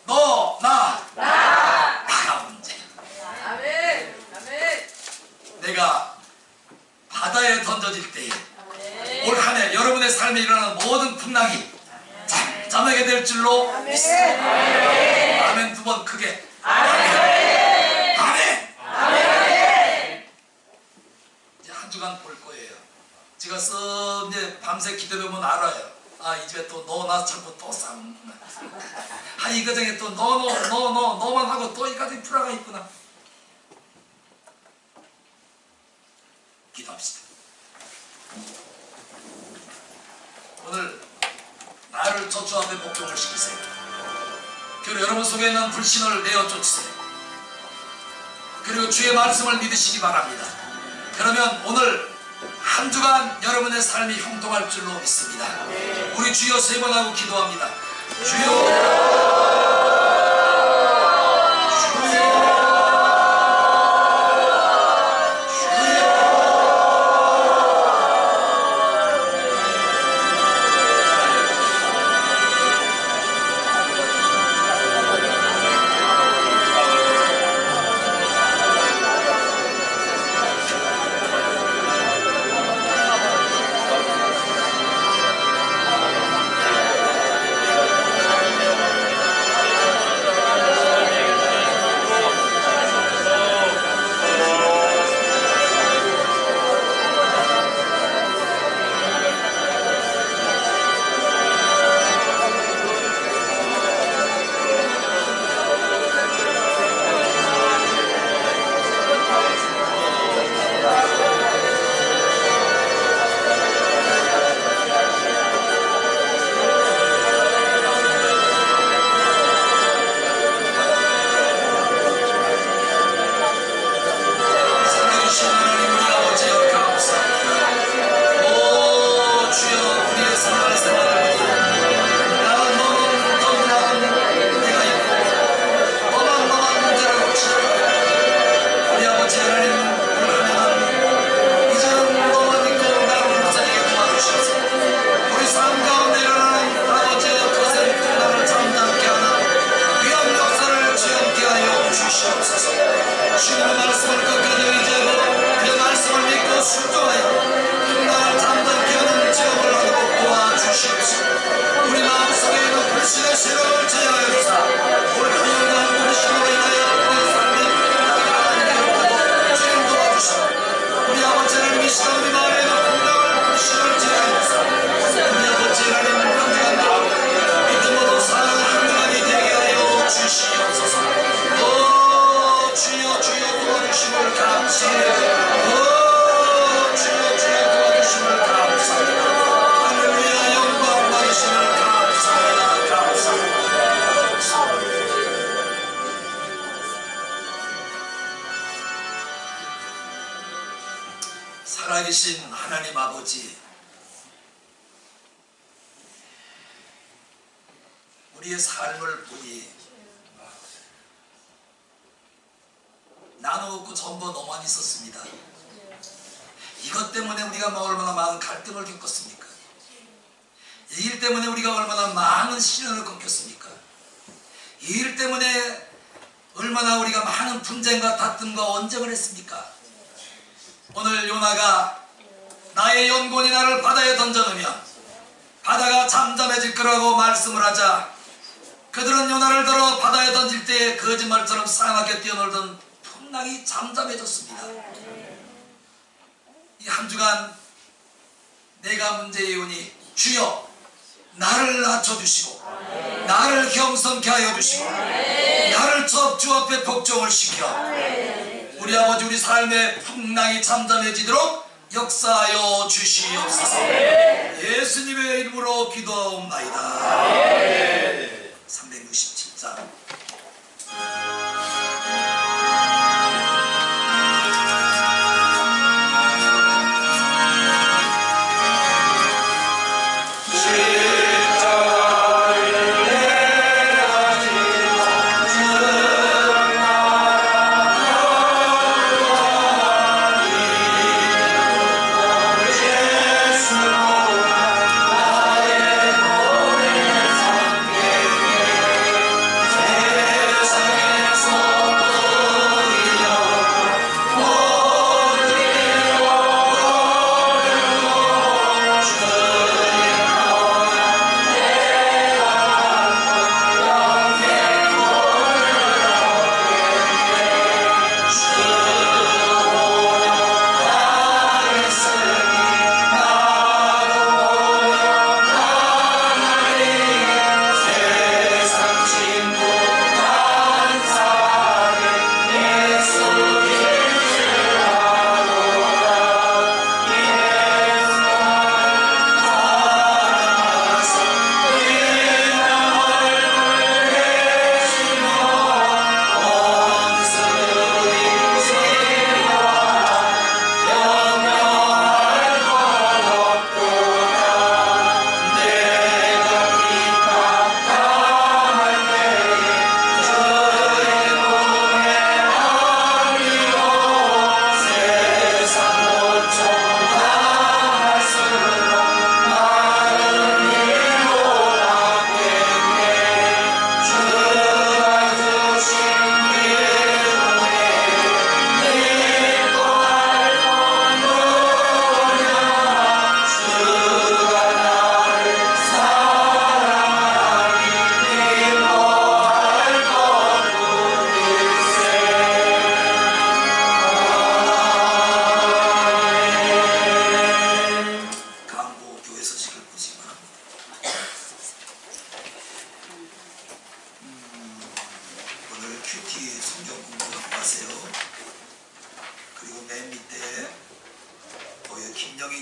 너, 나가 문제. 아멘. 내가 바다에 던져질 때에 올 한 해 여러분의 삶에 일어나는 모든 풍랑이 잠잠하게 될 줄로 믿습니다. 아멘. 두 번 크게. 아멘. 이제 한 주간 볼 거예요. 제가 쓱 이제 밤새 기도해보면 알아요. 아, 이 집에 또 너 나 자꾸 또 싸움. 아, 이 가정에 또 너만 하고 또 이 가정에 불화가 있구나. 기도합시다. 오늘 나를 저주 앞에 복종을 시키세요. 그리고 여러분 속에 있는 불신을 내어 쫓으세요. 그리고 주의 말씀을 믿으시기 바랍니다. 그러면 오늘 한 주간 여러분의 삶이 형통할 줄로 믿습니다. 우리 주여 세 번 하고 기도합니다. 주여, 주님의 말씀을 끝까지 의지하고 그 말씀을 믿고 순종하여 나를 잠잠케 하는 제업을 하고 도와주시옵소서. 우리 마음속에 있는 불신의 세력을 제어하여 주사 올 한영간 불신으로 인하여 우리 삶이 나가게 하고 주님 도와주시고 우리 아버지 하나님 이 시간 우리 마음에 있는 풍랑을 불신을 제어하여 주사 우리 아버지 하나님 한주간 믿음으로 사는 한주간이 되게 하여 주시옵소서. 주여 도와주심을 감사해요. 주여 도와주심을 감사합니다. 할렐루야 영광 받으심을 감사합니다. 살아계신 하나님 아버지, 우리의 삶을 보니 나누었고 전부 너만 있었습니다. 이것 때문에 우리가 얼마나 많은 갈등을 겪었습니까? 이 일 때문에 우리가 얼마나 많은 시련을 겪었습니까? 이 일 때문에 얼마나 우리가 많은 분쟁과 다툼과 언쟁을 했습니까? 오늘 요나가 나의 연곤이 나를 바다에 던져놓으면 바다가 잠잠해질 거라고 말씀을 하자 그들은 요나를 들어 바다에 던질 때에 거짓말처럼 싸납게 뛰어놀던 풍랑이 잠잠해졌습니다. 이 한 주간 내가 문제이오니 주여 나를 낮춰주시고 나를 겸손케 하여 주시고 나를 주 앞에 복종을 시켜 우리 아버지 우리 삶의 풍랑이 잠잠해지도록 역사하여 주시옵소서. 예수님의 이름으로 기도하옵나이다. 367장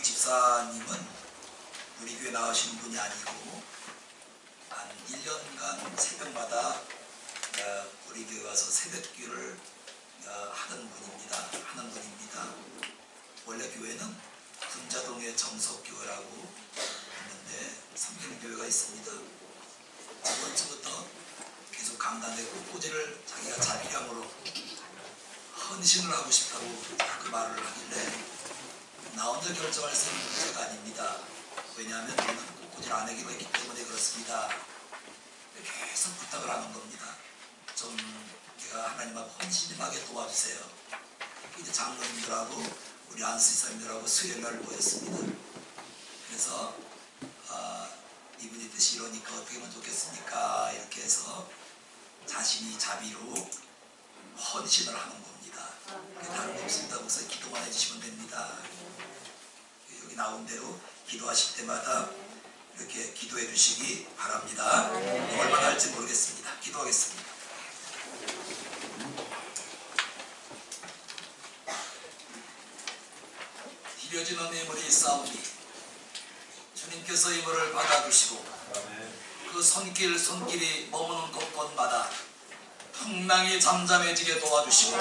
집사님은 우리 교회 나오신 분이 아니고 한 1년간 새벽마다 우리 교회 와서 새벽기를 하는 분입니다. 원래 교회는 금자동의 정석교회라고 있는데 성경교회가 있습니다. 저번 주부터 계속 강단에 꽃꽂이를 자기가 자비량으로 헌신을 하고 싶다고 그 말을 하길래 나 혼자 결정할 수 있는 문제가 아닙니다. 왜냐하면 저는 꽃꽂이를 안 하기로 했기 때문에 그렇습니다. 계속 부탁을 하는 겁니다. 좀 제가 하나님 앞 헌신하게 도와주세요. 이제 장로님들하고 우리 안수사님들하고 수행을 모였습니다. 그래서 이분의 뜻이 이러니까 어떻게 하면 좋겠습니까? 이렇게 해서 자신이 자비로 헌신을 하는 겁니다. 다른 거 없습니다. 그래서 기도만 해주시면 됩니다. 여기 나온 대로 기도하실 때마다 이렇게 기도해 주시기 바랍니다. 얼마나 할지 모르겠습니다. 기도하겠습니다. 이려진 은혜의 머리 싸우니 주님께서 이 물을 받아주시고 그 손길이 머무는 곳곳마다 풍랑이 잠잠해지게 도와주시고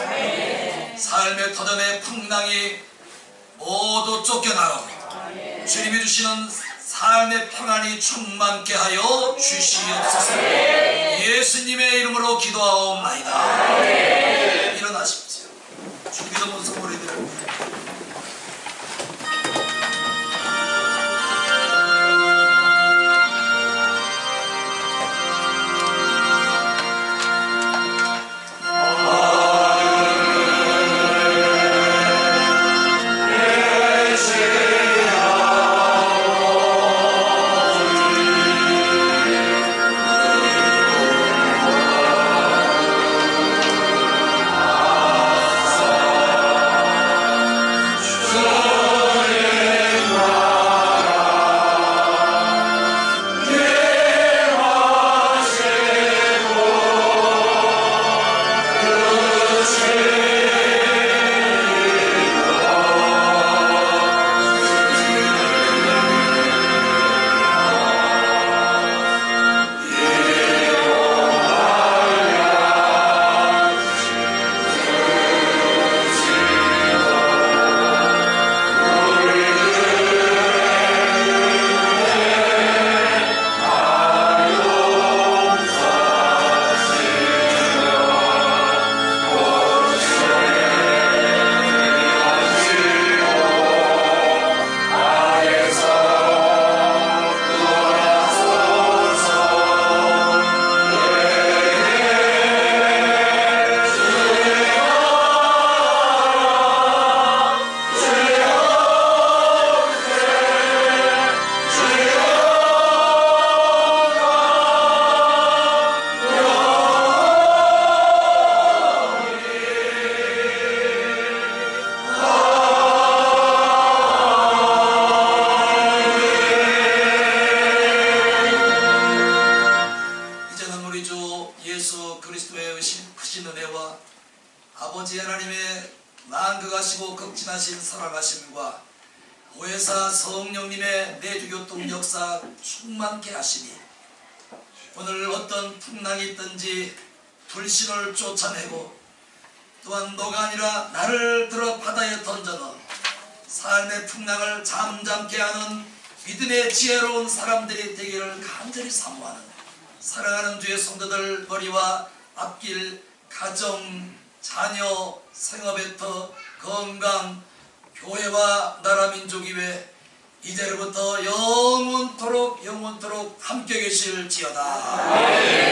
삶의 터전의 풍랑이 모두 쫓겨나고 주님이 주시는 삶의 평안이 충만케 하여 주시옵소서. 예수님의 이름으로 기도하옵나이다. 일어나십시오. 주기도문 선물해 드립니다. 살아가심과 보혜사 성령님의 내주교통 역사 충만케 하시니 오늘 어떤 풍랑이 있든지 불신을 쫓아내고 또한 너가 아니라 나를 들어 바다에 던져넣어 삶의 풍랑을 잠잠케 하는 믿음의 지혜로운 사람들이 되기를 간절히 사모하는 사랑하는 주의 성도들 머리와 앞길, 가정, 자녀, 생업에터, 건강, 교회와 나라 민족이외 이제로부터 영원토록 함께 계실지어다.